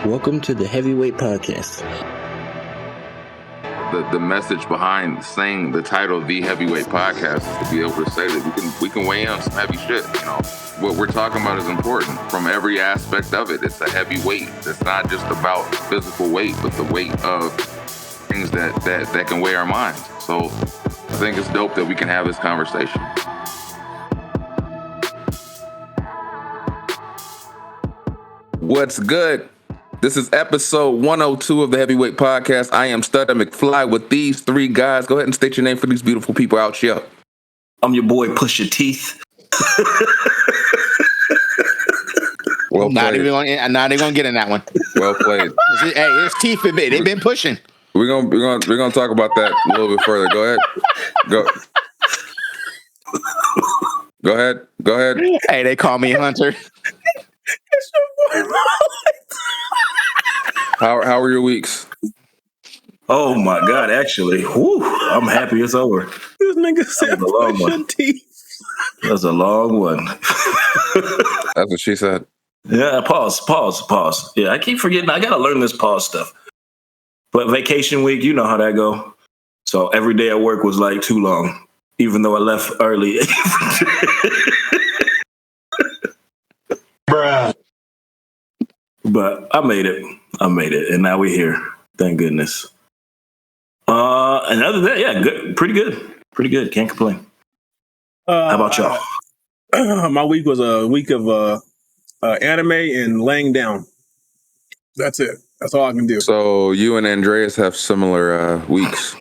Welcome to the Heavyweight Podcast. The message behind saying the title "The Heavyweight Podcast" is to be able to say that we can weigh in on some heavy shit. You know, what we're talking about is important from every aspect of it. It's a heavy weight. It's not just about physical weight, but the weight of things that can weigh our minds. So I think it's dope that we can have this conversation. What's good? This is episode 102 of the Heavyweight Podcast. I am Studder McFly with these three guys. Go ahead and state your name for these beautiful people out here. I'm your boy, Pusha Teeth. Well not played. even gonna get in that one. Well played. Hey, it's teeth. They've been pushing. We're gonna talk about that a little bit further. Go ahead. Go ahead. Hey, they call me Hunter. It's your boy, How are your weeks? Oh my God! Actually, I'm happy it's over. This nigga said Pusha T. That's a long one. That's what she said. Yeah, pause. Yeah, I keep forgetting. I gotta learn this pause stuff. But vacation week, you know how that go. So every day at work was like too long, even though I left early. Bruh. But I made it, and now we're here. Thank goodness. And other than that, yeah, good, pretty good. Can't complain. How about y'all? My week was a week of anime and laying down. That's it. That's all I can do. So you and Andreas have similar weeks.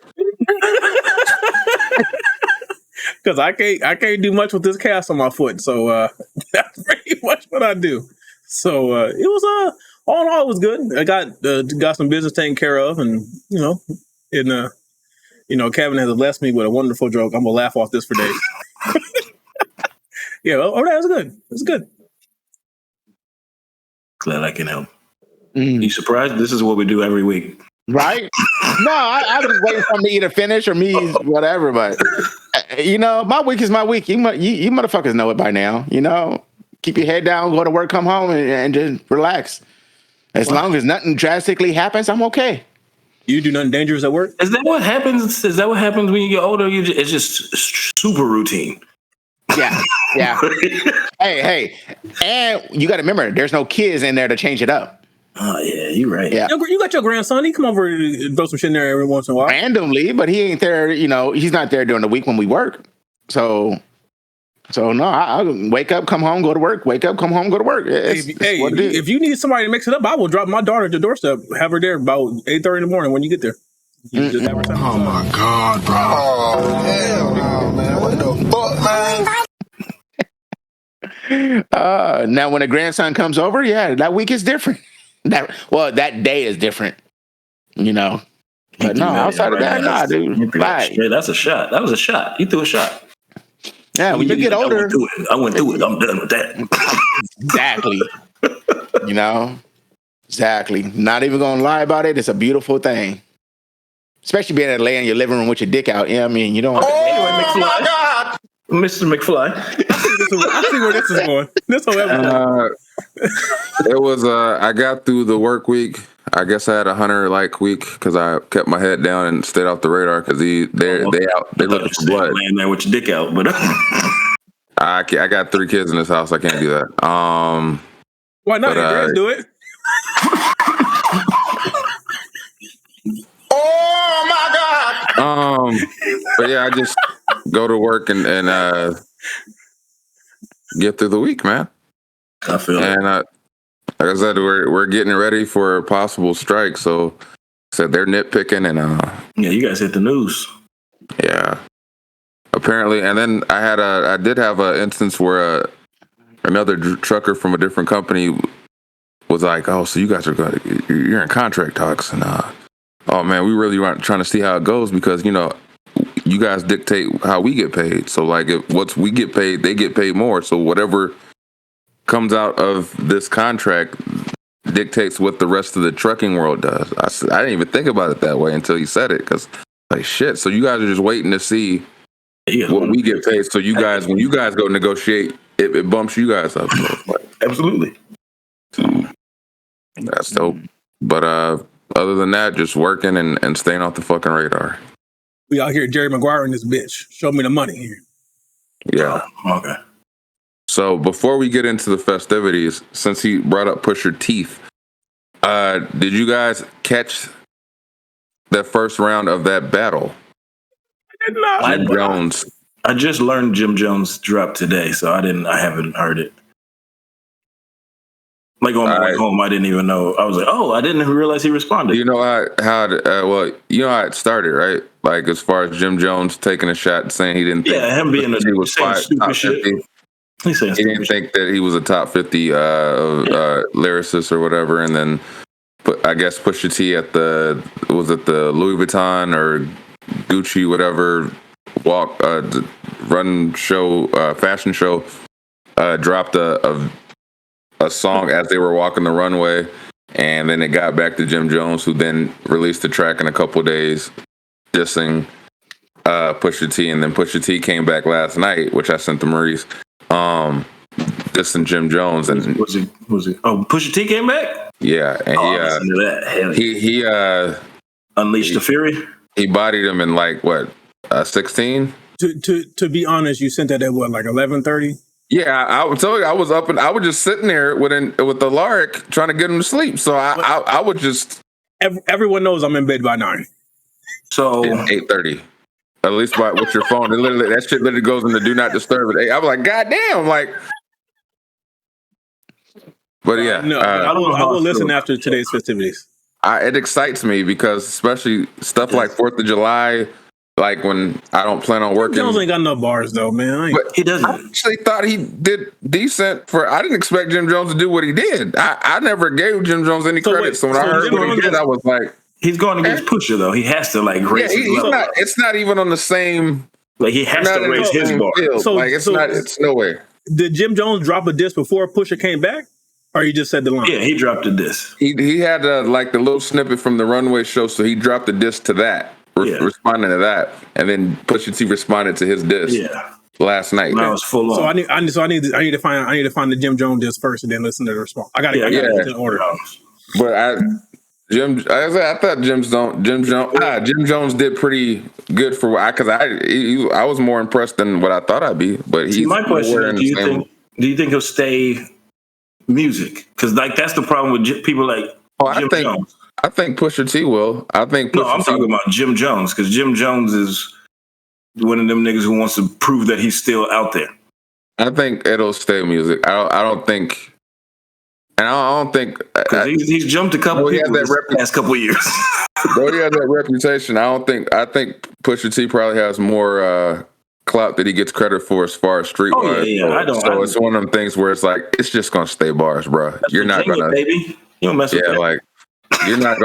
Because I can't do much with this cast on my foot. So that's pretty much what I do. So it was all in all, it was good. I got some business taken care of, and Kevin has blessed me with a wonderful joke. I'm gonna laugh off this for days. Yeah, that was good. It was good. Glad I can help. You surprised? This is what we do every week. Right? No, I was waiting for me to finish or me whatever, but my week is my week. You motherfuckers know it by now. Keep your head down, go to work, come home, and just relax. As long as nothing drastically happens, I'm okay. You do nothing dangerous at work? Is that what happens? Is that what happens when you get older? It's just super routine. Yeah. Hey, and you got to remember, there's no kids in there to change it up. Oh yeah, you're right. Yeah. You got your grandson. He come over and throw some shit in there every once in a while. Randomly, but he ain't there. He's not there during the week when we work. So no, I wake up, come home, go to work. Wake up, come home, go to work. If you need somebody to mix it up, I will drop my daughter at your doorstep. Have her there about 8:30 in the morning when you get there. You just have her oh my God, bro! Oh hell no, man! What the fuck, man? Now when a grandson comes over, yeah, that week is different. That day is different. But no, outside of that, nah, dude. Yeah, that's a shot. That was a shot. You threw a shot. Yeah, when you get older, I went through it. I'm done with that. Exactly. Exactly. Not even gonna lie about it. It's a beautiful thing, especially being able to lay in your living room with your dick out. Yeah, I mean, you don't. Oh my God, Mr. McFly. I see where this is going. This whole episode. It was. I got through the work week. I guess I had a Hunter-like week because I kept my head down and stayed off the radar because they looking for blood. Laying there with your dick out, but I got 3 kids in this house. I can't do that. Why not? Andreas do it. Oh my God! But yeah, I just go to work and get through the week, man. I feel and like I said, we're getting ready for a possible strike. So they're nitpicking and yeah, you guys hit the news. Yeah, apparently. And then I did have an instance where another trucker from a different company was like, "Oh, so you guys you're in contract talks?" And oh man, we really aren't trying to see how it goes because you guys dictate how we get paid. So like, if once we get paid, they get paid more. So whatever comes out of this contract dictates what the rest of the trucking world does. I didn't even think about it that way until you said it, because like shit. So you guys are just waiting to see what we get paid. So you guys, when you guys go negotiate, it bumps you guys up. Absolutely. That's dope. But other than that, just working and staying off the fucking radar. We out here, Jerry Maguire and this bitch. Show me the money here. Yeah. Okay. So before we get into the festivities, since he brought up Pusha Teeth, did you guys catch that first round of that battle? Jim Jones. I just learned Jim Jones dropped today, so I haven't heard it. Like on my way home, I didn't even know. I was like, oh, I didn't realize he responded. You know how it started, right? Like as far as Jim Jones taking a shot and saying he didn't think him being he was stupid shit. He didn't think that he was a top 50 lyricist or whatever, and then I guess Pusha T at the Louis Vuitton or Gucci whatever fashion show dropped a song as they were walking the runway, and then it got back to Jim Jones, who then released the track in a couple days dissing Pusha T, and then Pusha T came back last night, which I sent to Maurice, dissing Jim Jones. And was he oh, Pusha T came back? Yeah, and he unleashed the fury. He bodied him in like what 16. To be honest, you sent that at what, like 11:30? Yeah, I would tell you, I was up and I was just sitting there with the Lark trying to get him to sleep. So I would just. Everyone knows I'm in bed by 9. So 8:30, at least with your phone. That shit literally goes into do not disturb at 8. I was like, God damn, like. But yeah, no, I will listen after today's festivities. It excites me because especially stuff like 4th of July. Like when I don't plan on working. Jones ain't got no bars though, man. But he doesn't. I actually thought he did decent I didn't expect Jim Jones to do what he did. I never gave Jim Jones any credit. So when I heard what he did, I was like, he's going against Pusha though. He has to like raise his level. It's not even on the same. Like he has to raise his bar. It's no way. Did Jim Jones drop a diss before Pusha came back? Or you just said the line? Yeah, he dropped a diss. He had like the little snippet from the runway show, so he dropped a diss to that. Responding to that, and then Pusha T responded to his diss last night. That was full on. So I need to find the Jim Jones diss first, and then listen to the response. I got to get in order. But Jim Jones did pretty good for because I was more impressed than what I thought I'd be. But my question is, do you think he'll stay music? Because like that's the problem with people like Jim Jones. I think Pusha T will. I'm talking about Jim Jones because Jim Jones is one of them niggas who wants to prove that he's still out there. I think it'll stay music. I don't think because he's jumped a couple people the past couple of years. Bro, he has that reputation. I think Pusha T probably has more clout that he gets credit for as far as streetwise. So it's one of them things where it's like it's just gonna stay bars, bro. You're not gonna, baby. You don't mess with that. Like. You're not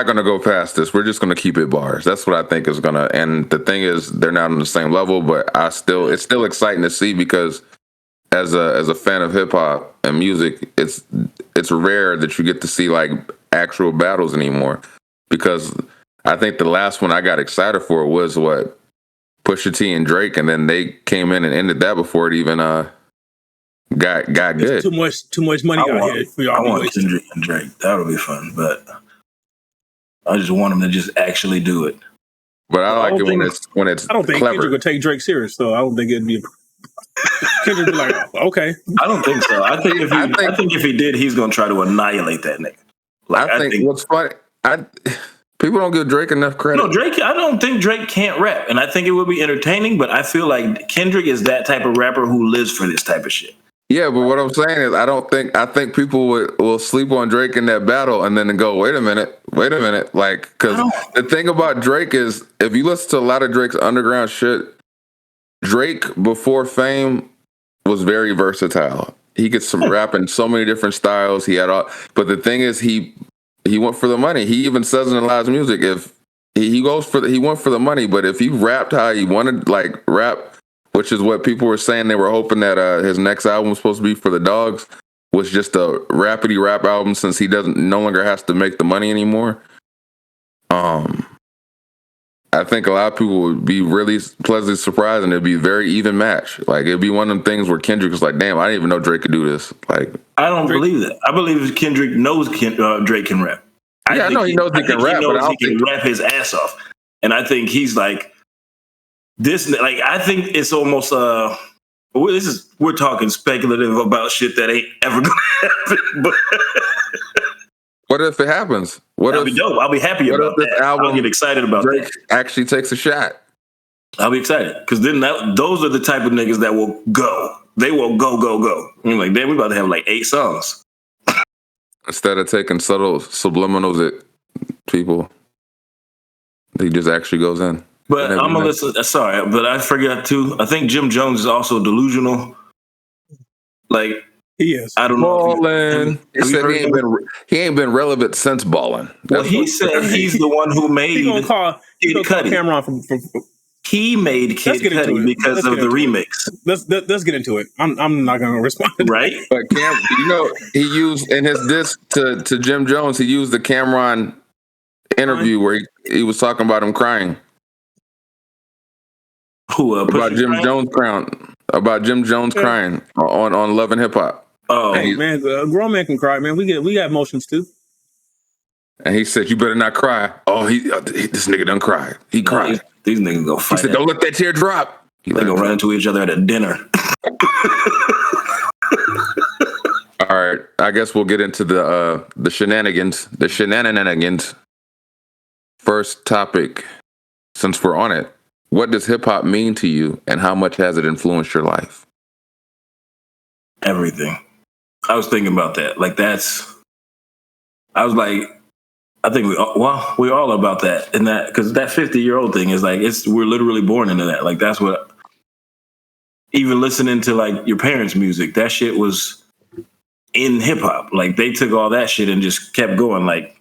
gonna go past this. We're just gonna keep it bars. That's what I think is gonna. And the thing is, they're not on the same level. But it's still exciting to see because as a fan of hip hop and music, it's rare that you get to see like actual battles anymore. Because I think the last one I got excited for was what Pusha T and Drake, and then they came in and ended that before it even got good. Too much money out here for y'all. I want Kendrick and Drake. That would be fun, but I just want them to just actually do it. But I like it when it's. I don't think clever. Kendrick would take Drake serious, though. I don't think it'd be. Kendrick would be like, okay. I don't think so. I think if he did, he's gonna try to annihilate that nigga. Like, I think what's funny, people don't give Drake enough credit. No, Drake. I don't think Drake can't rap, and I think it would be entertaining. But I feel like Kendrick is that type of rapper who lives for this type of shit. Yeah, but what I'm saying is, I think people will sleep on Drake in that battle and then go, wait a minute, like, because the thing about Drake is, if you listen to a lot of Drake's underground shit, Drake before fame was very versatile. He could rap in so many different styles. But the thing is, he went for the money. He even says in a lot of his music, if he went for the money, but if he rapped how he wanted, like rap. Which is what people were saying. They were hoping that his next album was supposed to be for the dogs, was just a rapidy rap album since he no longer has to make the money anymore. I think a lot of people would be really pleasantly surprised, and it'd be a very even match. Like it'd be one of them things where Kendrick was like, "Damn, I didn't even know Drake could do this." Like I don't believe that. I believe Kendrick knows Drake can rap. I know he knows he can rap, but I don't think he can rap his ass off. And I think he's like this. Like I think it's almost we're talking speculative about shit that ain't ever gonna happen. But what if it happens? That'll be dope. I'll be happy about that. I'll get excited about Drake that. Actually takes a shot. I'll be excited because then those are the type of niggas that will go. They will go. And you're like, damn, we about to have like 8 songs. Instead of taking subtle subliminals at people, he just actually goes in. But I'm gonna listen. Sorry, but I forgot too. I think Jim Jones is also delusional. Like he is. I don't know. Ballin'. He said he ain't been relevant since Ballin'. Well, he said he's the one who made. He gonna call Cameron from he made Kid Cudi because of the remix. Let's get into it. I'm not gonna respond to that. Right? But he used in his diss to Jim Jones, he used the Cameron interview where he was talking about him crying. Who about Jim Jones crying? About Jim Jones crying on Love and Hip Hop. Oh, hey, man, a grown man can cry, man. We got emotions too. And he said, "You better not cry." Oh, this nigga done cried. He cried. These niggas go fight. He said, "Don't let that tear drop." They gonna run into each other at a dinner. All right, I guess we'll get into the shenanigans. The shenanigans. First topic, since we're on it, what does hip hop mean to you, and how much has it influenced your life? Everything. I was thinking about that. Like I was like, I think we're all about that, and that because that 50-year-old thing is like we're literally born into that. Like that's what. Even listening to like your parents' music, that shit was in hip hop. Like they took all that shit and just kept going. Like,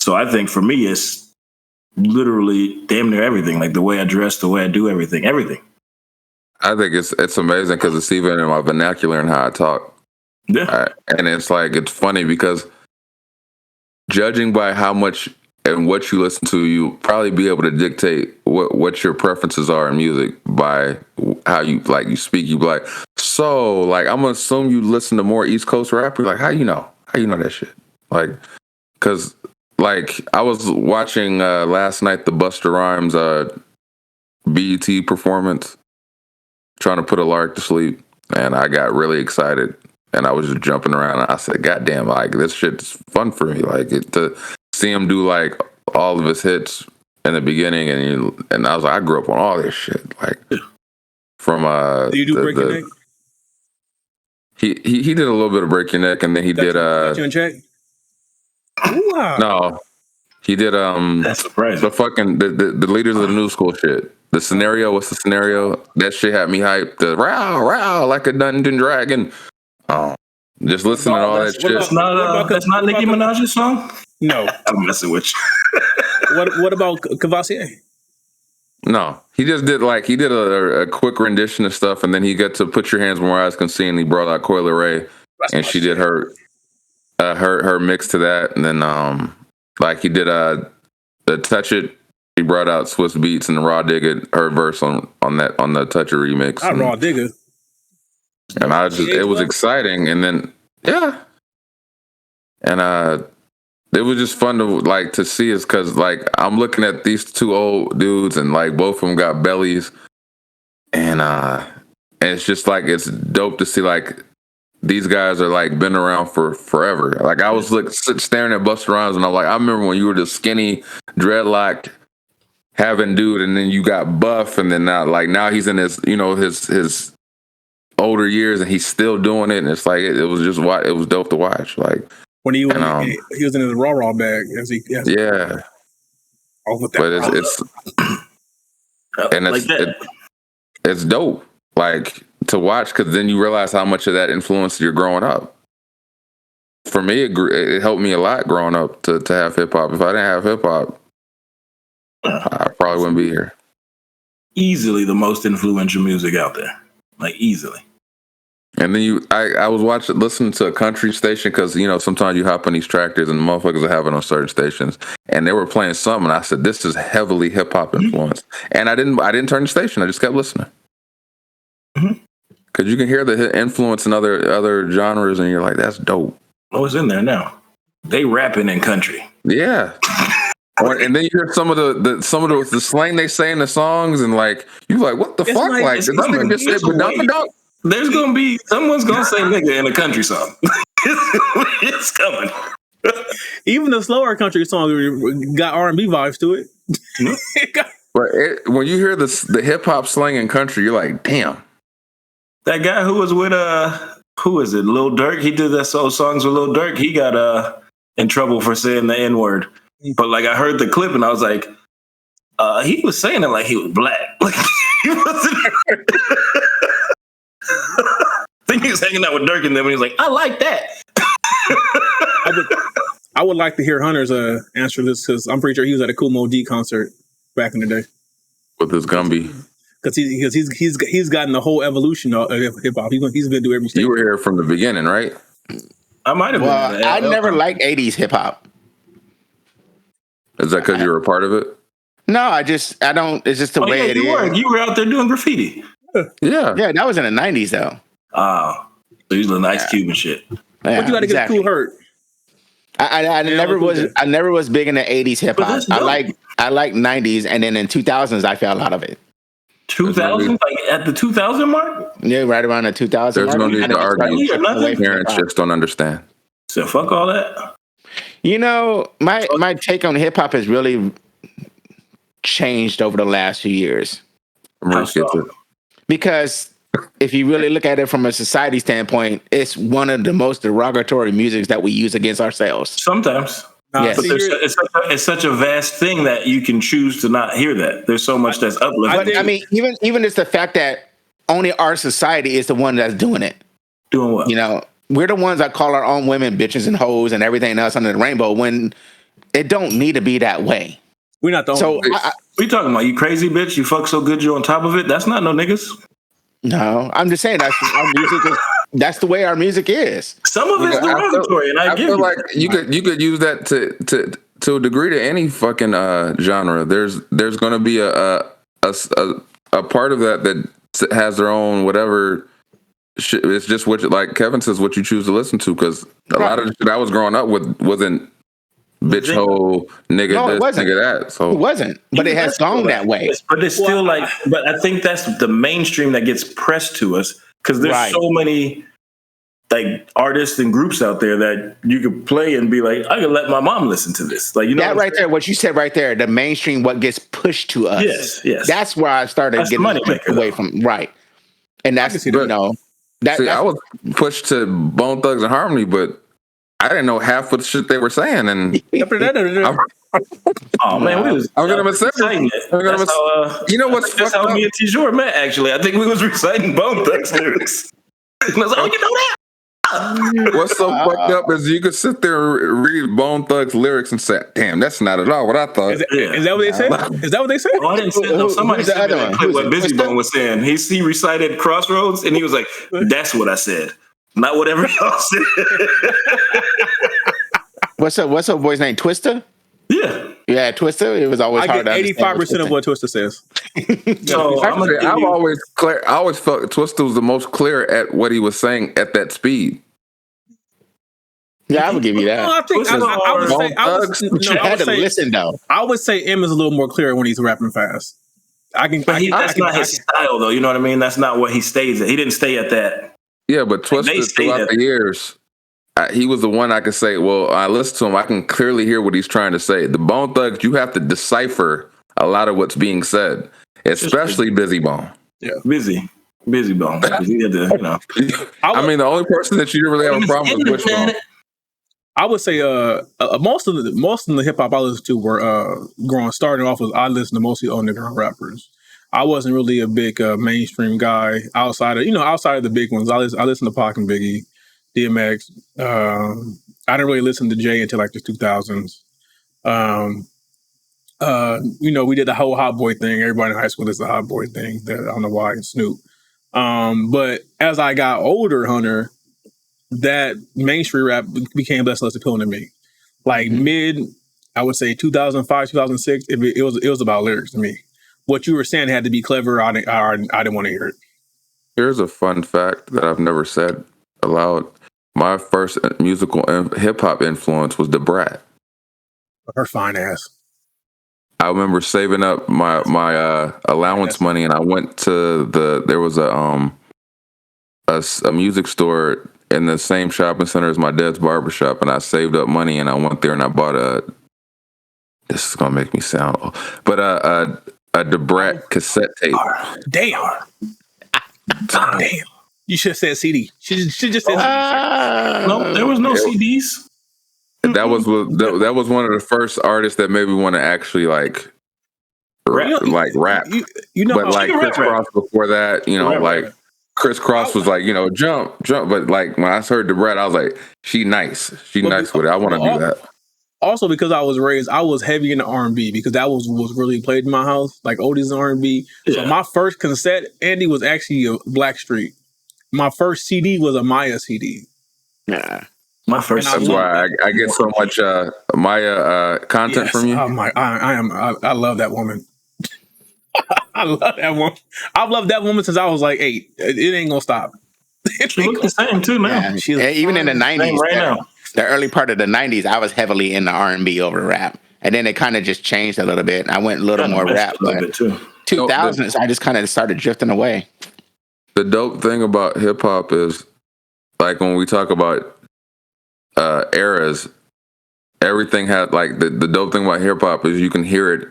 so I think for me, it's literally damn near everything. Like the way I dress, the way I do everything. I think it's amazing because it's even in my vernacular and how I talk. Yeah, and it's like it's funny because judging by how much and what you listen to, you probably be able to dictate what your preferences are in music by how you speak. You be like, so like I'm gonna assume you listen to more East Coast rap. You're like, how you know that shit? Like, because like I was watching last night the Busta Rhymes BET performance, trying to put a lark to sleep, and I got really excited. And I was just jumping around. And I said, "God damn! Like this shit's fun for me. Like to see him do like all of his hits in the beginning." And I was like, I grew up on all this shit. Like from Do you do Break Your Neck? He did a little bit of Break Your Neck, and then he did Got You in Check? Wow. No, he did That's surprising. the fucking the leaders of the new school shit. The scenario. What's the scenario? That shit had me hyped. The row like a Dungeon Dragon. Just listening to all that shit. That's not Nicki Minaj's song? No. I'm messing with you. What about Cavassier? No. He just did a quick rendition of stuff, and then he got to Put Your Hands Where My Eyes Can See, and he brought out Coi Leray, and she did her mix to that, and then like he did the Touch It. He brought out Swiss Beats and Raw Digga, her verse on the Touch It remix. Not Raw Digga. And it was exciting, and then and it was just fun to see us because like I'm looking at these two old dudes and like both of them got bellies, and it's just like it's dope to see like these guys are like been around for forever. Like I was staring at Busta Rhymes and I'm like, I remember when you were the skinny dreadlocked having dude, and then you got buff, and then now he's in his older years and he's still doing it, and it's like it was dope to watch. Like when he was in his raw bag yeah. But it's and it's dope like to watch because then you realize how much of that influenced your growing up. For me, it helped me a lot growing up to have hip hop. If I didn't have hip hop, I probably wouldn't be here. Easily the most influential music out there. Like easily. And then I was listening to a country station because sometimes you hop on these tractors and the motherfuckers are having on certain stations, and they were playing something. And I said, "This is heavily hip hop influenced," and I didn't turn the station. I just kept listening because you can hear the influence in other genres, and you're like, "That's dope." Oh, it's in there now. They rapping in country. Yeah. And then you hear some of the slang they say in the songs, and like you like, what the fuck? Like, did that nigga just say "badunk"? There's gonna be someone's gonna say "nigga" in a country song. It's coming. Even the slower country songs got R&B vibes to it. But when you hear the hip hop slang in country, you're like, damn. That guy who was with who is it? Lil Durk. He did that songs with Lil Durk. He got in trouble for saying the N-word. But like I heard the clip and I was like, he was saying it like he was black. Like he wasn't. I think he was hanging out with Durk and then when he was like, I like that. I would like to hear Hunter's answer to this because I'm pretty sure he was at a Kool Moe Dee concert back in the day with his Gumby. Because he's gotten the whole evolution of hip hop. He's been through every stage. You were here from the beginning, right? I might have. Well, I never liked '80s hip hop. Is that because you were a part of it? No, I don't. It's just the way it is. You were out there doing graffiti. Yeah, that was in the '90s though. Oh, so you little Ice Cube and shit. Yeah, but you got to get Cool Hurt. I never was big into '80s hip hop. I like '90s, and then in 2000s I fell out of it. 2000, like at the 2000 mark. Yeah, right around the 2000. There's no need to argue. Parents just don't understand. So fuck all that. You know, my take on hip hop has really changed over the last few years. Because if you really look at it from a society standpoint, it's one of the most derogatory musics that we use against ourselves. Sometimes. Yes. But it's such a vast thing that you can choose to not hear that. There's so much that's uplifting. I mean, even it's the fact that only our society is the one that's doing it. Doing what? You know, we're the ones that call our own women bitches and hoes and everything else under the rainbow when it don't need to be that way. We're not the only ones. What you talking about? You crazy bitch? You fuck so good you're on top of it? That's not no niggas. No, I'm just saying that's the way our music is. Some of it's derogatory, and I feel like you could use that to a degree to any fucking genre. There's going to be a part of that has their own whatever. It's just what, like Kevin says, what you choose to listen to. Because a lot of the shit I was growing up with wasn't bitch hole nigga this nigga that. So it wasn't, but it has gone that way. But it's still like. But I think that's the mainstream that gets pressed to us because there's so many like artists and groups out there that you could play and be like, I could let my mom listen to this. Like, you know, that right there, what you said right there, the mainstream, what gets pushed to us. Yes. That's where I started getting money away from. Right. And that's, you know, I was pushed to Bone Thugs and Harmony, but I didn't know half of the shit they were saying. And oh man, I'm gonna say you know what's that's how me and Tijor met. Actually, I think we was reciting Bone Thugs lyrics. And I was like, oh, you know that. What's so fucked up is you could sit there and read Bone Thugs lyrics and say, "Damn, that's not at all what I thought." Is that what they said? Is that what they said? Oh, I didn't say no. Somebody said what Busy Bone was saying. He recited Crossroads, and he was like, "That's what I said, not whatever y'all said." What's up, boy's name? Twister? Yeah, Twister. It was always hard to understand. 85% of what Twister says. So I always felt Twister was the most clear at what he was saying at that speed. Yeah, I would give you that. No, I would say listen though. I would say M is a little more clear when he's rapping fast. That's not his style though. You know what I mean? That's not what he stays at. He didn't stay at that. Yeah, but Twister throughout the years, he was the one I could say, well, I listen to him, I can clearly hear what he's trying to say. The Bone Thugs, you have to decipher a lot of what's being said, especially Busy Bone. Yeah, Busy Bone. He had to, you know. I mean, the only person that you didn't really have a problem with Wishbone. I would say most of the hip hop I listened to were starting off with I listened to mostly underground rappers. I wasn't really a big mainstream guy outside of the big ones. I listened to Pac and Biggie, DMX. I didn't really listen to Jay until like the 2000s. We did the whole Hot Boy thing. Everybody in high school does the Hot Boy thing. I don't know why, and Snoop. But as I got older, Hunter, that mainstream rap became less and less appealing to me. Like I would say 2005, 2006, it was about lyrics to me. What you were saying had to be clever. I didn't want to hear it. Here's a fun fact that I've never said aloud. my first musical hip hop influence was the Brat. Her fine ass. I remember saving up my allowance money, and I went to there was a music store in the same shopping center as my dad's barbershop, and I saved up money, and I went there and I bought this is gonna make me sound old, but a the Brat cassette tape. Damn. You should have said CD. She just said CD. No, there was no CDs. That was one of the first artists that made me want to actually like rap. You know, but like Chris Cross before that, like Chris Cross was like, jump. But like when I heard the Brat, I was like, she nice with it. I want to do that. Also, because I was heavy into R&B because that was really played in my house, like oldies and R&B. Yeah. So my first cassette, Andy, was actually a Blackstreet. My first CD was a Maya CD. Yeah. My first. That's why I get so much Maya content from you. I love that woman. I love that woman. I've loved that woman since I was like 8. It ain't gonna stop. She looks the same too now. Yeah, even in the 90s, right now. The early part of the 90s, I was heavily into R&B over rap. And then it kind of just changed a little bit. I went a little more rap. But 2000s, I just kind of started drifting away. The dope thing about hip hop is, like, when we talk about eras, everything had, like, the dope thing about hip hop is you can hear it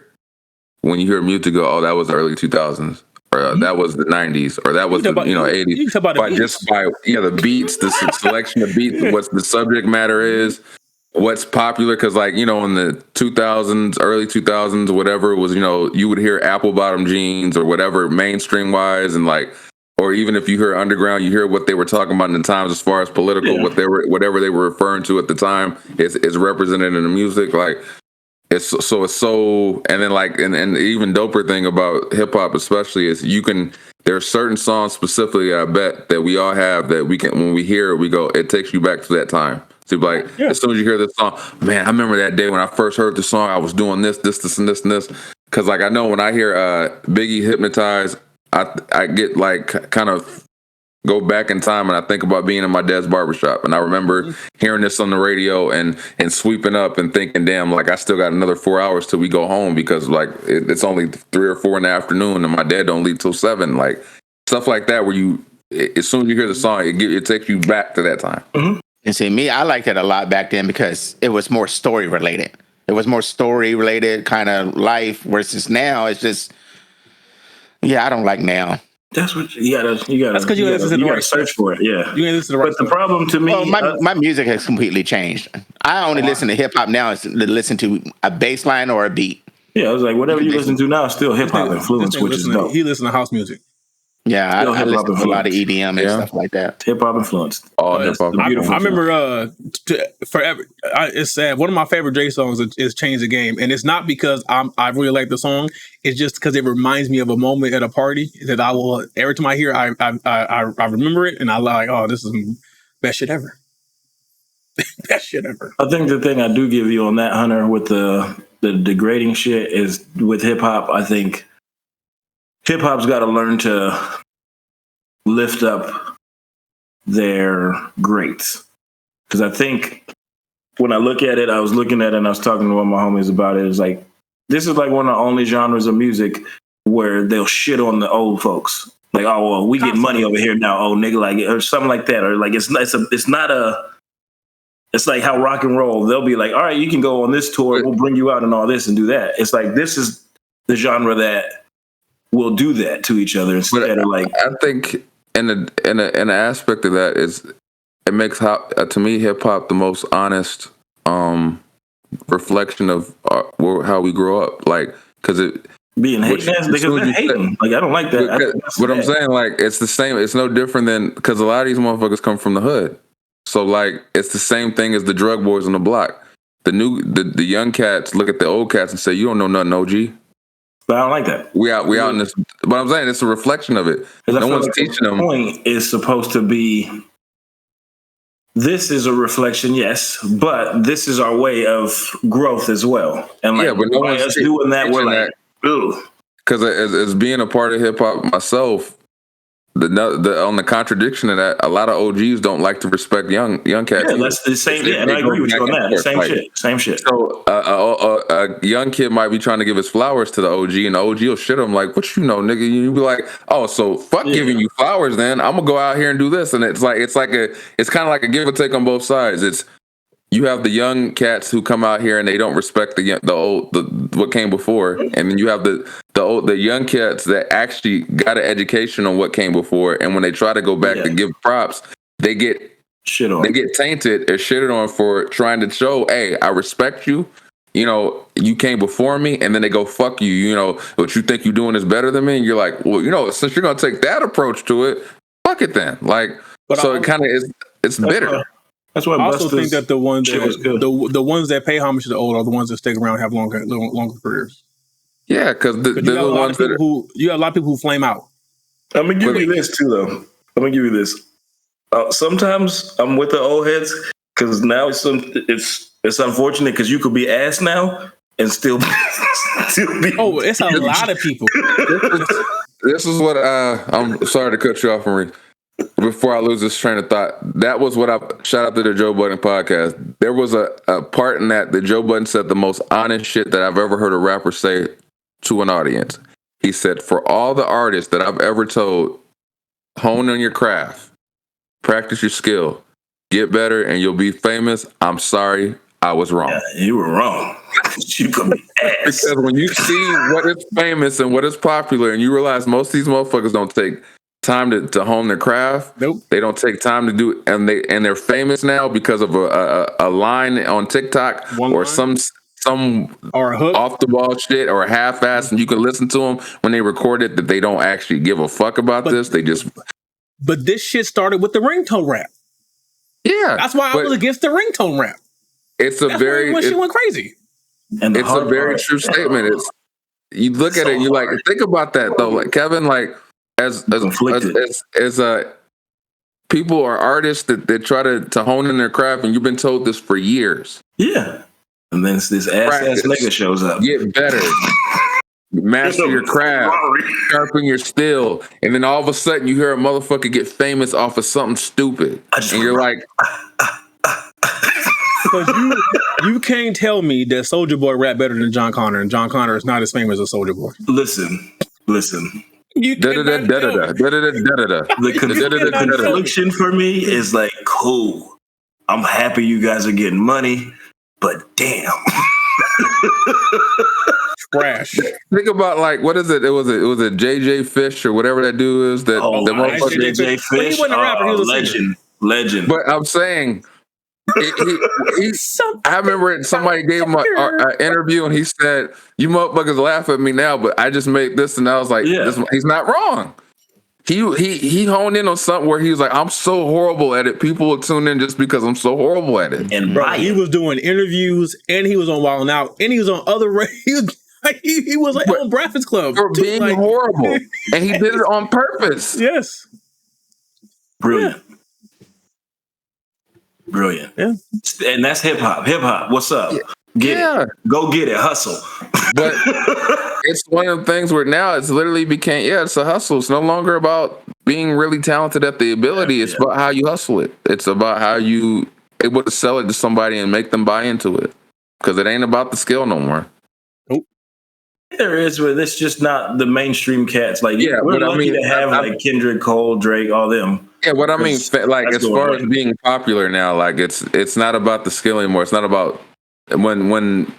when you hear music go, oh, that was the early 2000s. Or that was the 90s, or that was the 80s. You can talk about the beats, the selection of beats, what the subject matter is, what's popular. Because in the 2000s, early 2000s, whatever it was, you would hear apple bottom jeans or whatever mainstream wise, and or even if you hear underground, you hear what they were talking about in the times as far as political, whatever they were referring to at the time is represented in the music. Like. It's so, and then and the even doper thing about hip hop especially is there are certain songs specifically, I bet, that we all have that we can, when we hear it, we go, it takes you back to that time. So as soon as you hear this song, man, I remember that day when I first heard the song, I was doing this, and this. Cause I know when I hear Biggie Hypnotize, I get kind of go back in time and I think about being in my dad's barbershop. And I remember hearing this on the radio and sweeping up and thinking, damn, I still got another 4 hours till we go home because it's only 3 or 4 in the afternoon and my dad don't leave till 7. Stuff like that where as soon as you hear the song, it takes you back to that time. Mm-hmm. And see, me, I liked it a lot back then because it was more story related. It was more story related kind of life versus now it's just, I don't like now. That's what you gotta. That's because you gotta search for it. Yeah, you gotta listen to the right. But the problem to me, my music has completely changed. I only listen to hip hop now. Is to listen to a bass line or a beat. Yeah, I was like, whatever you listen to now is still hip hop influence, which is dope. He listens to house music. Yeah, I listen to a lot of EDM and stuff like that. Hip hop influence. Oh, hip hop. I remember forever. It's sad. One of my favorite Dre songs is "Change the Game," and it's not because I really like the song. It's just because it reminds me of a moment at a party that I will every time I hear I remember it and I like. Oh, this is the best shit ever. Best shit ever. I think the thing I do give you on that, Hunter, with the degrading shit is with hip hop. I think hip hop's got to learn to lift up their greats. Because I think when I look at it, I was looking at it and I was talking to one of my homies about it. It's like, this is like one of the only genres of music where they'll shit on the old folks. Like, oh, well, we get money over here now. Oh, nigga, like, or something like that. Or like, it's like how rock and roll, they'll be like, all right, you can go on this tour. We'll bring you out and all this and do that. It's like, this is the genre that will do that to each other instead of like. I think in an aspect of that is it makes to me hip hop the most honest reflection of how we grow up. Like, because it being hating because they're hating. Like, I don't like that. But I'm saying, like, it's the same. It's no different than because a lot of these motherfuckers come from the hood. So like, it's the same thing as the drug boys on the block. The young cats look at the old cats and say, "You don't know nothing, OG." But I don't like that. We out in this. But I'm saying it's a reflection of it. No one's teaching them. The point is supposed to be. This is a reflection, yes, but this is our way of growth as well. And like, but no one's doing that. We're like, ooh. Because as being a part of hip hop myself, on the contradiction of that, a lot of OGs don't like to respect young cats. Yeah, that's the same. Yeah, I agree with you on that. Same shit. So a young kid might be trying to give his flowers to the OG, and the OG will shit him like, "What you know, nigga?" You be like, "Oh, so fuck giving you flowers, then I'm gonna go out here and do this." And it's kind of like a give or take on both sides. It's you have the young cats who come out here and they don't respect the what came before, and then you have the young cats that actually got an education on what came before, and when they try to go back to give props, they get shit on. They get tainted or shitted on for trying to show, hey, I respect you. You know, you came before me, and then they go, fuck you. You know, what you think you're doing is better than me, and you're like, well, you know, since you're gonna take that approach to it, fuck it then. Like, it kind of is. It's bitter. That's why I also think that the ones that pay homage to the old are the ones that stick around and have longer careers. Yeah, because you have a lot of people who flame out. I'm gonna give you this too, though. I'm gonna give you this. Sometimes I'm with the old heads because now it's unfortunate because you could be ass now and still be. Oh, it's a lot of people. This is what I'm sorry to cut you off, Marie. Before I lose this train of thought, that was what I shout out to the Joe Budden podcast. There was a part in that Joe Budden said the most honest shit that I've ever heard a rapper say to an audience. He said, for all the artists that I've ever told, hone on your craft, practice your skill, get better, and you'll be famous. I'm sorry, I was wrong. Yeah, you were wrong. You could be ass. Because when you see what is famous and what is popular, and you realize most of these motherfuckers don't take time to hone their craft. Nope. They don't take time to do it, and they're famous now because of a line on TikTok some or a hook off the ball shit or a half ass, and you can listen to them when they record it that they don't actually give a fuck about this. They just. But this shit started with the ringtone rap. Yeah, that's why I was against the ringtone rap. It's a she went crazy. And it's a very true statement. It's you look at it, and you like think about that though, like Kevin, like. As people are artists that try to hone in their craft, and you've been told this for years. Yeah, and then this ass nigga shows up. Get better, master your craft, sharpen your skill, and then all of a sudden you hear a motherfucker get famous off of something stupid, and you're like, because you can't tell me that Soulja Boy rap better than John Connor, and John Connor is not as famous as Soulja Boy. Listen. The confliction for me is like, cool. I'm happy you guys are getting money, but damn. Trash. Think about like what is it? It was a JJ Fish or whatever that dude is. That the motherfucker JJ Fish. He wasn't a rapper. He was a legend. But I'm saying. I remember somebody gave him an interview and he said, "You motherfuckers laugh at me now, but I just made this," and I was like, "He's not wrong." He honed in on something where he was like, "I'm so horrible at it. People will tune in just because I'm so horrible at it." And he was doing interviews, and he was on Wild 'N Out, and he was on other he was like on Breakfast Club for being horrible, and he did it on purpose. Yes, brilliant. Brilliant. Yeah. And that's hip hop. What's up? Go get it. Hustle. But it's one of the things where now it's literally became, it's a hustle. It's no longer about being really talented at the ability. It's about how you hustle it. It's about how you able to sell it to somebody and make them buy into it. Because it ain't about the skill no more. Nope. There is, but it's just not the mainstream cats. Like, we're lucky to have like Kendrick, Cole, Drake, all them. Yeah, what I mean, like as far as being popular now, like it's not about the skill anymore. It's not about when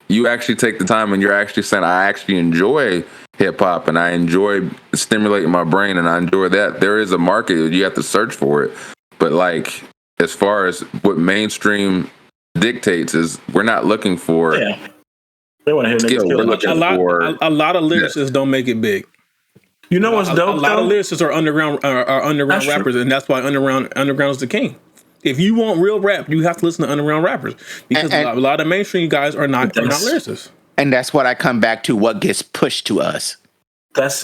you actually take the time and you're actually saying, I actually enjoy hip hop and I enjoy stimulating my brain and I enjoy that. There is a market. You have to search for it. But like as far as what mainstream dictates is, we're not looking for they want to hear skill. We're looking for a lot of lyricists don't make it big. You know what's dope? A lot of lyricists are underground rappers, and that's why underground is the king. If you want real rap, you have to listen to underground rappers because a lot of mainstream guys are not lyricists. And that's what I come back to. What gets pushed to us? That's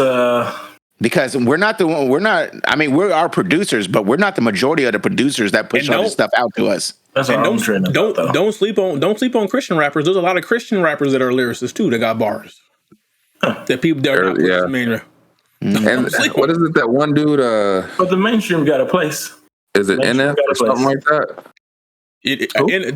because we're not the one. We're our producers, but we're not the majority of the producers that push all this stuff out to us. That's and don't sleep on Christian rappers. There's a lot of Christian rappers that are lyricists too that got bars. That people that are not main. And what is it that one dude? But the mainstream got a place. Is it Mainstream NF got a or something place. like that?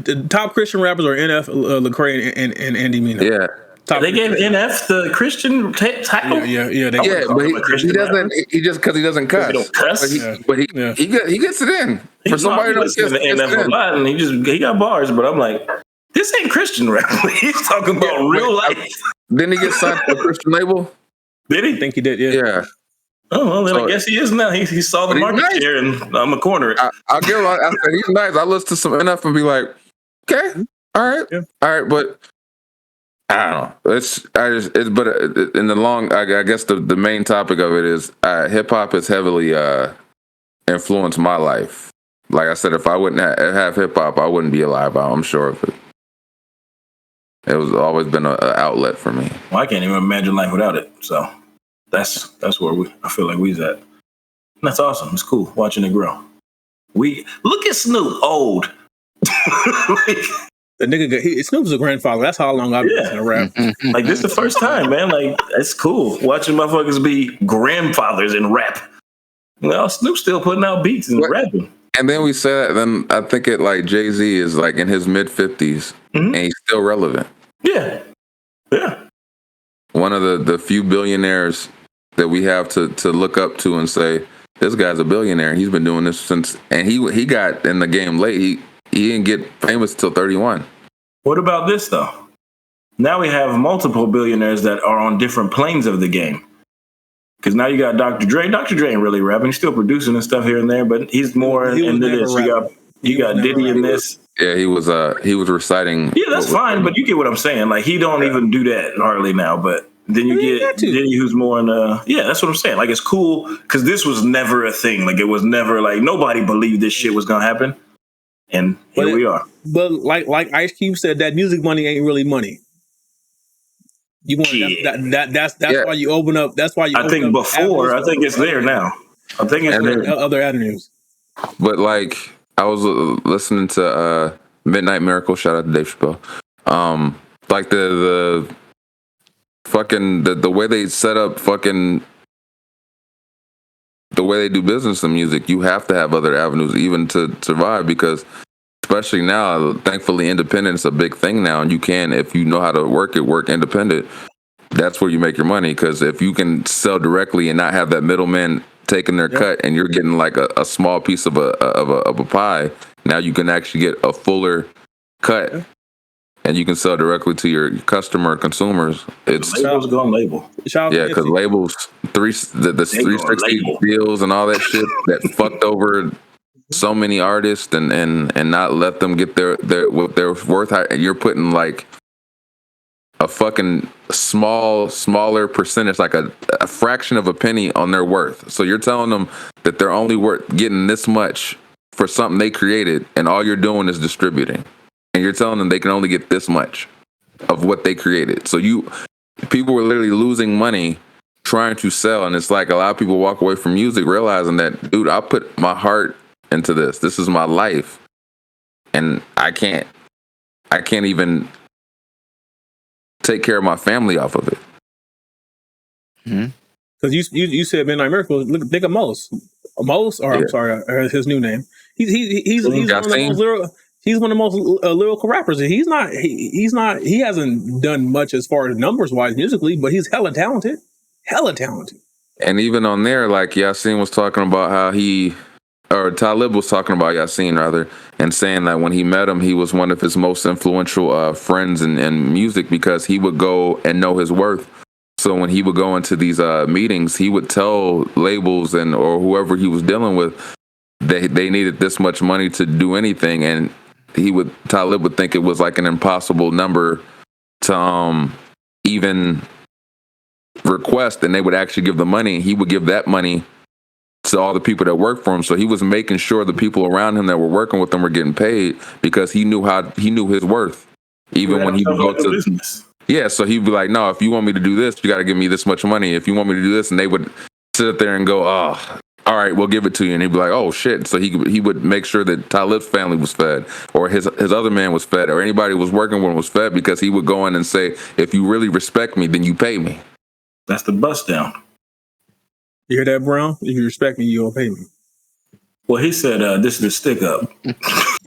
The top Christian rappers are NF, Lecrae, and Andy Mino. Yeah. Top They gave Christian. NF the Christian title. Yeah. I wouldn't Yeah, call but him a Christian he doesn't. rapper. He just because he doesn't cuss. He don't cuss. But he gets it in for somebody who don't listening cuss. to NF a lot, and he got bars. But I'm like, this ain't Christian rap. He's talking about real life. Didn't he get signed to a Christian label? Did he? I think he did. Yeah. Yeah. Oh well, then So- I guess he is now. He saw the But he's market nice. share, and I'm a corner. I'll give him. I said he's nice. I listen to some enough and be like, okay, all right, Yeah. all right, but I don't know. But in the long, I guess the main topic of it is hip hop has heavily influenced my life. Like I said, if I wouldn't have hip hop, I wouldn't be alive. I'm sure of it. It was always been an outlet for me. Well, I can't even imagine life without it. So that's where I feel like we's at. And that's awesome. It's cool watching it grow. We look at Snoop, old. The nigga, Snoop's a grandfather. That's how long I've been listening to rap. Like this is the first time, man. Like it's cool watching motherfuckers be grandfathers in rap. Well, Snoop's still putting out beats and rapping. And then we said, then I think it like Jay-Z is like in his mid-50s and he's still relevant. Yeah. One of the few billionaires that we have to look up to and say, this guy's a billionaire. He's been doing this since, and he got in the game late. He didn't get famous till 31. What about this though? Now we have multiple billionaires that are on different planes of the game. Because now you got Dr. Dre. Dr. Dre ain't really rapping. He's still producing and stuff here and there, but he's more into this. You got Diddy in this. Yeah, he was reciting. Yeah, that's fine, but you get what I'm saying. Like he don't even do that hardly now. But then you get Diddy, who's more in that's what I'm saying. Like it's cool because this was never a thing. Like it was never like nobody believed this shit was gonna happen, and here we are. But like Ice Cube said, that music money ain't really money. You want that's why you open up. That's why you. I think before. I think it's there now. I think it's there. Other avenues. But like I was listening to Midnight Miracle. Shout out to Dave Chappelle. Like the fucking the way they set up fucking the way they do business in music, you have to have other avenues even to survive because especially now, thankfully independence is a big thing now and you can, if you know how to work independent, that's where you make your money because if you can sell directly and not have that middleman taking their cut and you're getting like a small piece of a pie, now you can actually get a fuller cut and you can sell directly to your customer consumers. It's labels gonna label. Yeah, because labels the 360 deals and all that shit that fucked over so many artists and not let them get their what they're worth. You're putting like a fucking smaller percentage, like a fraction of a penny on their worth. So you're telling them that they're only worth getting this much for something they created, and all you're doing is distributing. And you're telling them they can only get this much of what they created. So people were literally losing money trying to sell. And it's like a lot of people walk away from music realizing that, dude, I put my heart into this. This is my life. And I can't even take care of my family off of it. Because you said Midnight Miracle. Think of Mose. I'm sorry, his new name. He's one of the most lyrical. He's one of the most lyrical rappers. He hasn't done much as far as numbers wise musically, but he's hella talented. And even on there, like Yasin was talking about how Talib was talking about Yasin rather, and saying that when he met him, he was one of his most influential friends in music because he would go and know his worth. So when he would go into these meetings, he would tell labels or whoever he was dealing with that they needed this much money to do anything, and Talib would think it was like an impossible number to even request, and they would actually give the money, and he would give that money to all the people that work for him. So he was making sure the people around him that were working with him were getting paid because he knew his worth. Even when he would go to business. Yeah, so he'd be like, no, if you want me to do this, you got to give me this much money. If you want me to do this, and they would sit there and go, oh, all right, we'll give it to you. And he'd be like, oh, shit. So he would make sure that Talib's family was fed or his other man was fed or anybody who was working with him was fed because he would go in and say, if you really respect me, then you pay me. That's the bust down. You hear that, Brown? If you respect me, you'll pay me. Well, he said this is the stick up.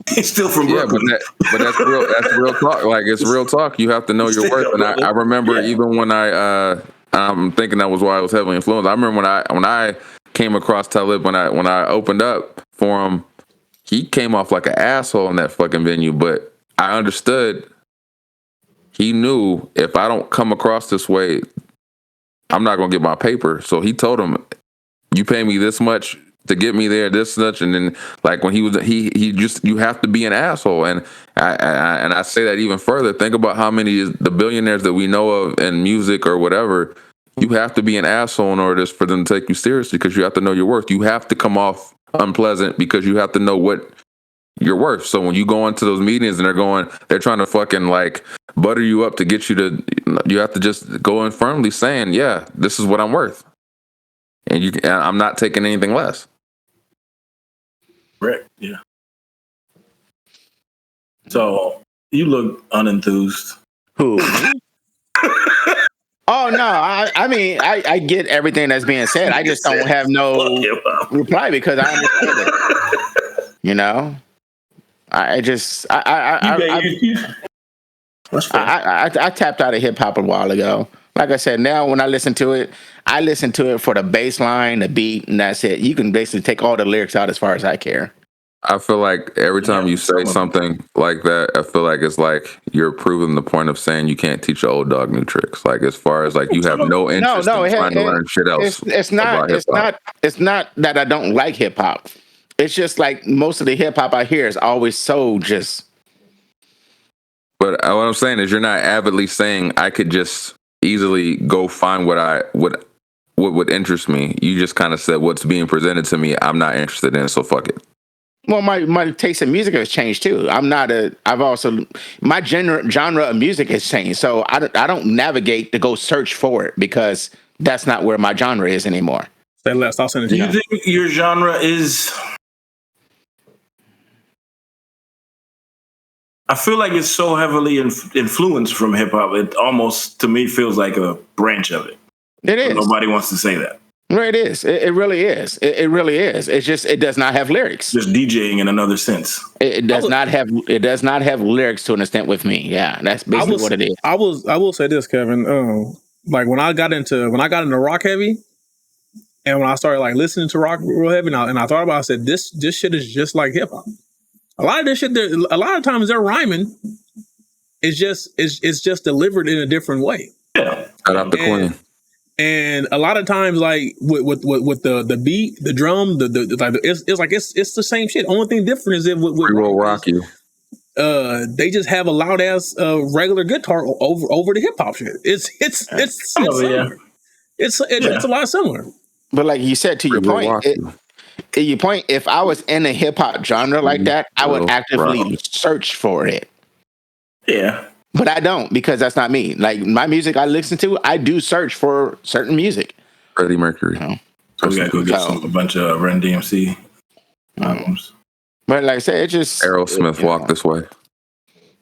He's still from Yeah, Brooklyn. but that's real. That's real talk. Like it's real talk. You have to know your worth. And I remember even when I'm thinking that was why I was heavily influenced. I remember when I came across Talib when I opened up for him, he came off like an asshole in that fucking venue. But I understood. He knew if I don't come across this way, I'm not gonna get my paper. So he told him, "You pay me this much to get me there, this much," and then like when he just you have to be an asshole. And I say that even further. Think about how many the billionaires that we know of in music or whatever. You have to be an asshole in order for them to take you seriously because you have to know your worth. You have to come off unpleasant because you have to know what you're worth. So when you go into those meetings and they're trying to fucking like butter you up to get you to, you have to just go in firmly saying, yeah, this is what I'm worth. And I'm not taking anything less. Correct. Yeah. So you look unenthused. Who? Oh no! I mean, I get everything that's being said. I just don't have no reply because I understand it. You know, I tapped out of hip hop a while ago. Like I said, now when I listen to it for the bass line, the beat, and that's it. You can basically take all the lyrics out as far as I care. I feel like every time you say something like that, I feel like it's like you're proving the point of saying you can't teach an old dog new tricks. Like as far as like you have no interest in trying to learn shit else. It's not that I don't like hip hop. It's just like most of the hip hop I hear is always so just. But what I'm saying is you're not avidly saying I could just easily go find what would interest me. You just kind of said what's being presented to me I'm not interested in, so fuck it. Well, my taste in music has changed too. My genre of music has changed. So I don't navigate to go search for it because that's not where my genre is anymore. Say less. I'll send it to you. Do you think your genre is? I feel like it's so heavily influenced from hip hop. It almost, to me, feels like a branch of it. It is. Nobody wants to say that. Right, it is. It really is. It really is. It's just it does not have lyrics. Just DJing in another sense. It does not have lyrics to an extent with me. Yeah, that's basically what it is. I will say this, Kevin. Like when I got into rock heavy, and when I started like listening to rock real heavy, and I thought about it, I said this shit is just like hip hop. A lot of this shit, a lot of times they're rhyming. It's just delivered in a different way. Yeah, shout out the Queen. And a lot of times, like with the beat, the drum, it's the same shit. Only thing different is that with we will rock you. They just have a loud ass regular guitar over the hip hop shit. It's similar. It's a lot similar. But like you said, to your point, if I was in a hip hop genre like that, I would actively search for it. Yeah. But I don't because that's not me. Like my music I listen to, I do search for certain music. Freddie Mercury. So we gotta go get a bunch of Run DMC albums. But like I said, it just Aerosmith Walk This Way.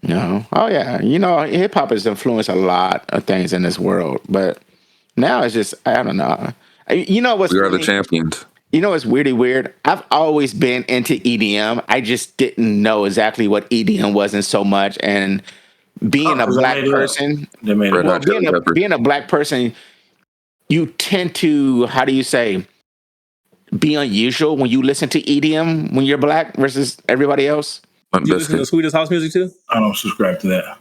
No. Oh yeah. Hip hop has influenced a lot of things in this world. But now it's just I don't know. What's we are the champions. You know what's really weird? I've always been into EDM. I just didn't know exactly what EDM wasn't so much. And being a black person, being a black person, you tend to, how do you say, be unusual when you listen to EDM when you're black versus everybody else. You listen to Swedish house music too? I don't subscribe to that.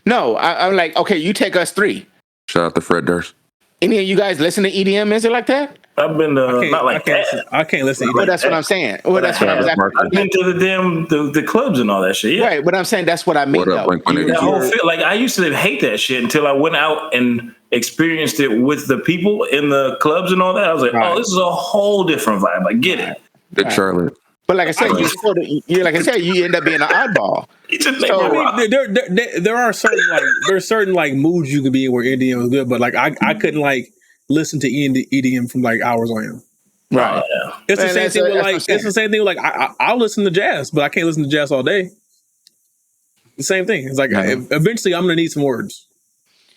No, I'm like, okay, you take us three. Shout out to Fred Durst. Any of you guys listen to EDM? Is it like that? I've been not like that. I can't listen to EDM. Well, that's what I'm saying. Well, that's what I've been to the clubs and all that shit. Yeah. Right, but I'm saying that's what I mean. That whole feel, like I used to hate that shit until I went out and experienced it with the people in the clubs and all that. I was like, oh, this is a whole different vibe. I get it. Big Charlotte. But like I said, you end up being an oddball. There are certain like moods you can be in where EDM is good, but like I couldn't like listen to EDM from like hours on end. Right. It's the same thing with like it's the same thing with like I'll listen to jazz, but I can't listen to jazz all day. The same thing. It's like eventually I'm gonna need some words.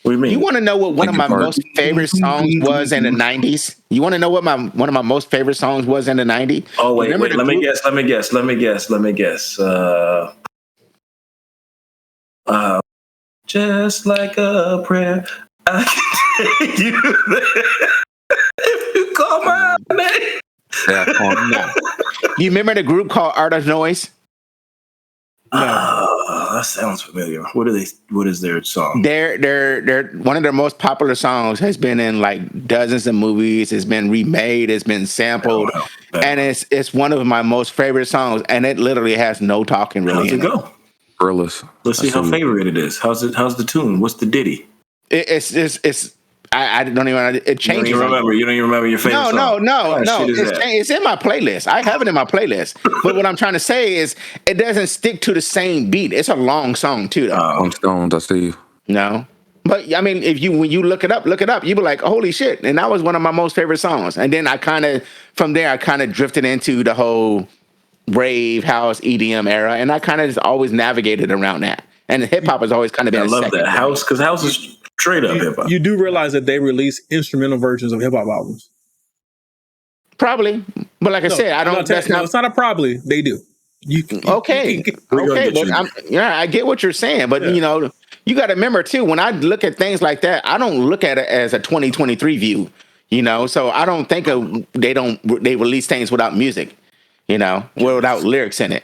What do you mean? You want to know what one of my Part. most favorite songs was in the 90s? You want to know what one of my most favorite songs was in the 90s? Oh wait, Remember wait. the Let me group- guess. Let me guess. Just like a prayer, I can take you there. If you call my name. Yeah, No. You remember the group called Art of Noise? That sounds familiar. What is their song? They're one of their most popular songs has been in like dozens of movies. It's been remade. It's been sampled, and it's one of my most favorite songs. And it literally has no talking really. How's it go? Gorillas. Let's see how favorite it is. How's the tune? What's the ditty? It's I don't even. It changes. You don't even remember your favorite song? No. It's in my playlist. I have it in my playlist. But what I'm trying to say is, it doesn't stick to the same beat. It's a long song too, though. On Stones, I see you. No, but I mean, when you look it up, you be like, holy shit! And that was one of my most favorite songs. And then from there, I kind of drifted into the whole rave house EDM era, and I kind of just always navigated around that. And hip hop has always kind of been. I love that house because house is straight up hip hop. You do realize that they release instrumental versions of hip hop albums. Probably, but like I said, I don't. It's not a probably. They do. Okay. But I get what you're saying, but you got to remember too. When I look at things like that, I don't look at it as a 2023 view. So I don't think they release things without music. Without lyrics in it.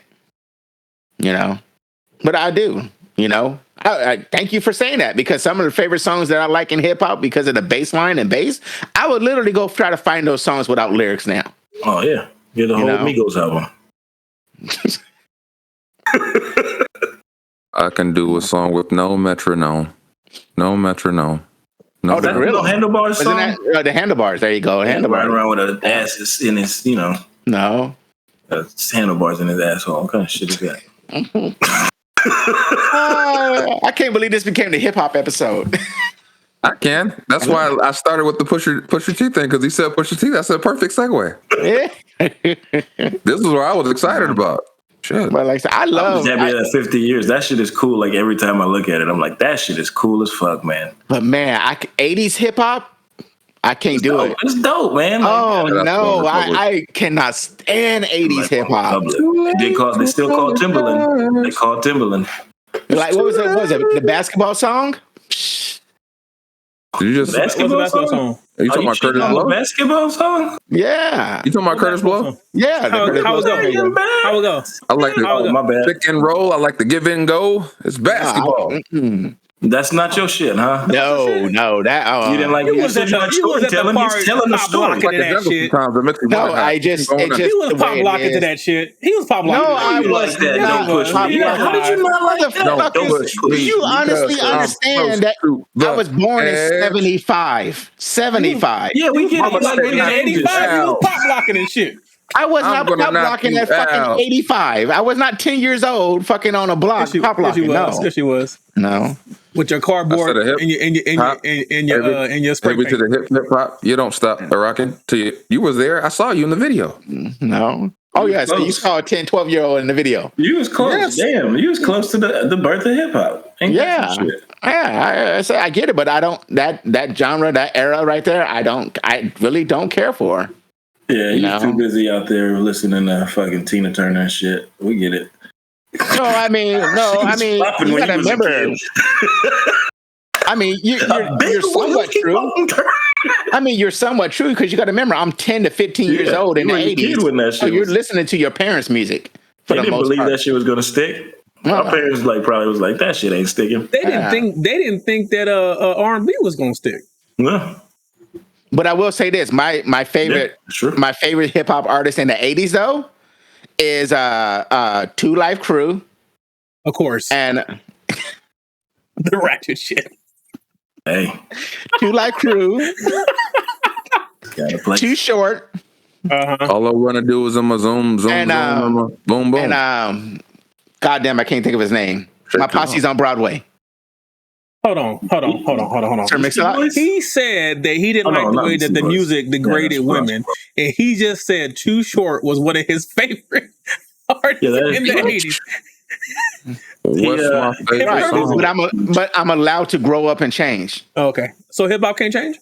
But I do. I thank you for saying that, because some of the favorite songs that I like in hip hop, because of the bass line and bass, I would literally go try to find those songs without lyrics now. Oh yeah, get the whole Migos album. I can do a song with no metronome. No metronome. No, the Handlebars song? The Handlebars. There you go. Handlebars. Right around with an ass in his, No. Handlebars in his asshole. What kind of shit is that? I can't believe this became the hip hop episode. I can. That's why I started with the Pusha T thing, because he said Pusha T. That's a perfect segue. This is what I was excited about. Shit. But like I love that 50 years. That shit is cool. Like every time I look at it, I'm like, that shit is cool as fuck, man. But man, 80s hip hop, I can't do it. It's dope, man. I cannot stand 80s hip hop. They still call Timberland. They call Timberland. Like what was it? What was it? The basketball song? Did you just basketball song? Are you talking about Curtis Blow? Basketball song? Yeah. You talking about Curtis Blow? Yeah. How it go? I like the pick and roll. I like the give and go. It's basketball. That's not your shit, huh? No. That you didn't like it. You was at the part telling the story. That shit. No, he was pop locking to that shit. He was pop locking. No, I was that. How did you not like that? You honestly understand that I was born in 75. 75. Yeah, we get it. Like in 85, he was pop locking and shit. I was not pop blocking at fucking 85. I was not 10 years old fucking on a block pop blocking. Yes, she was. No. With your cardboard and your spray paint. To the hip hop. You don't stop rocking till you was there. I saw you in the video. No. Oh yeah, so you saw a 10, 12-year-old in the video. You was close. Yes. Damn, you was close to the birth of hip hop. Yeah. I get it, but I don't that genre, that era right there, I really don't care for. Yeah, you're too busy out there listening to fucking Tina Turner and shit. We get it. No, I mean, you gotta remember. I mean, you're somewhat true. I mean, you're somewhat true because you got to remember, I'm 10 to 15 years old in the 80s. So you're listening to your parents' music. They didn't believe that shit was gonna stick. My parents probably was like, that shit ain't sticking. They didn't think that R&B was gonna stick. No. But I will say this: my favorite hip hop artist in the 80s though is 2 Live Crew, of course, and the ratchet shit. Hey, 2 Live Crew, Too Short. All I want to do is zoom, and, boom, boom. And goddamn, I can't think of his name. My posse's on Broadway. Hold on. Sir Mix-a-Lot? He said that he didn't like the way that the music degraded women, and he just said Too Short was one of his favorite artists in the 80s. What's my favorite Right, song? but I'm allowed to grow up and change. Oh, okay. So hip hop can't change?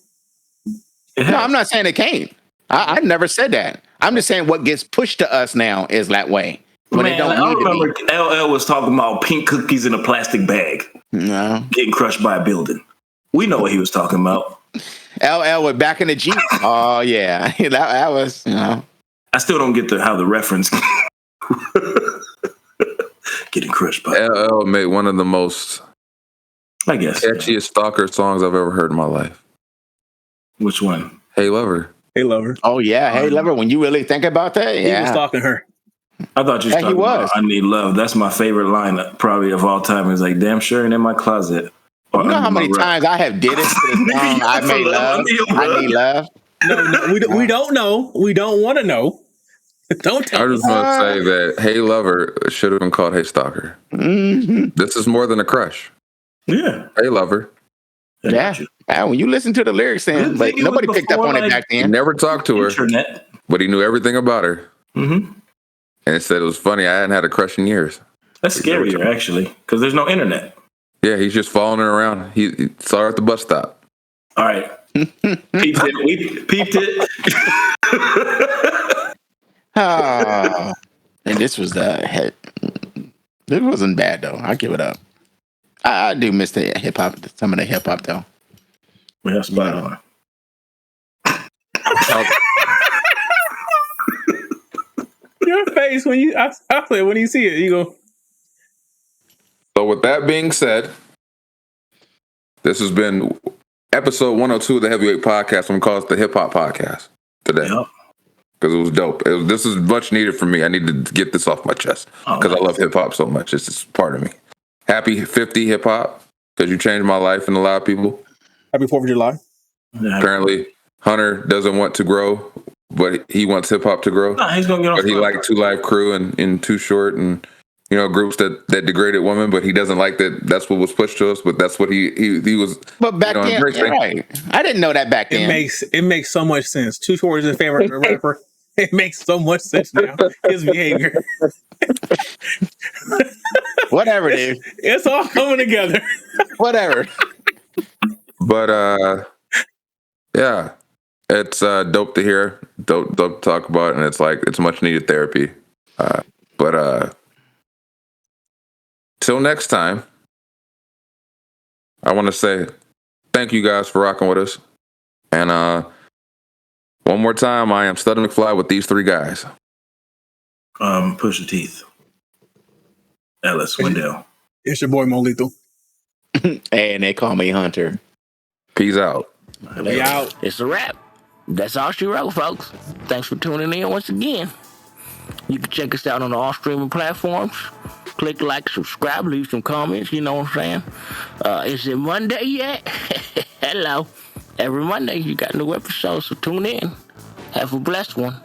No, I'm not saying it can't. I never said that. I'm just saying what gets pushed to us now is that way. When it don't I need to remember be. LL was talking about pink cookies in a plastic bag No. getting crushed by a building. We know what he was talking about. LL was back in the Jeep. Oh yeah. that was, I still don't get how the reference getting crushed by. LL made one of the most I guess. catchiest stalker songs I've ever heard in my life. Which one? Hey Lover. Hey, lover. Oh yeah. Hey lover, when you really think about that, He was yeah. stalking her. I thought you were Yeah, he talking was. about I Need Love. That's my favorite line probably of all time. It's like, damn sure ain't in my closet. You know how many times I have did it to the song I Made Love? I Need Love. No, we don't know. We don't want to know. Don't I tell us. just want to say that Hey Lover should have been called Hey Stalker. Mm-hmm. This is more than a crush. Yeah. Hey Lover. Yeah. When you listen to the lyrics, then, but nobody picked up on it back He then. never talked to her, Internet. but he knew everything about her. Mm-hmm. And it said it was funny. I hadn't had a crush in years. That's scarier, actually, because there's no internet. Yeah, he's just following her around. He saw her at the bus stop. All right. Peeped it. We peeped it. And this was the it wasn't bad though. I give it up. I do miss the hip hop, some of the hip hop though. We have Spotify. Your face when you, I said when you see it, you go. So with that being said, this has been episode 102 of the Heavyweight Podcast. I'm going to call it the Hip Hop Podcast today. Yep. Because it was dope. This is much needed for me. I needed to get this off my chest because I love hip hop so much. It's just part of me. Happy 50 hip hop because you changed my life and a lot of people. Happy 4th of July. Yeah. Apparently, Hunter doesn't want to grow, but he wants hip hop to grow. Nah, he's gonna get on. But he liked 2 Live Crew and Too Short and groups that degraded women. But he doesn't like that. That's what was pushed to us. But that's what he was. But back then, you're right. I didn't know that back then. It makes so much sense. Too Short is his favorite rapper. It makes so much sense now. His behavior. Whatever, dude. It's all coming together. Whatever. But yeah, it's dope to hear, dope to talk about, and it's much needed therapy. But till next time, I want to say thank you guys for rocking with us, and one more time, I am Stud McFly with these 3 guys. Pusha Teeth. Ellis Wendell. It's your boy Mo Lethal. And they call me Hunter. Peace out. We out. It's a wrap. That's all she wrote, folks. Thanks for tuning in once again. You can check us out on all streaming platforms. Click like, subscribe, leave some comments. You know what I'm saying? Is it Monday yet? Hello. Every Monday you got new episodes, so tune in. Have a blessed one.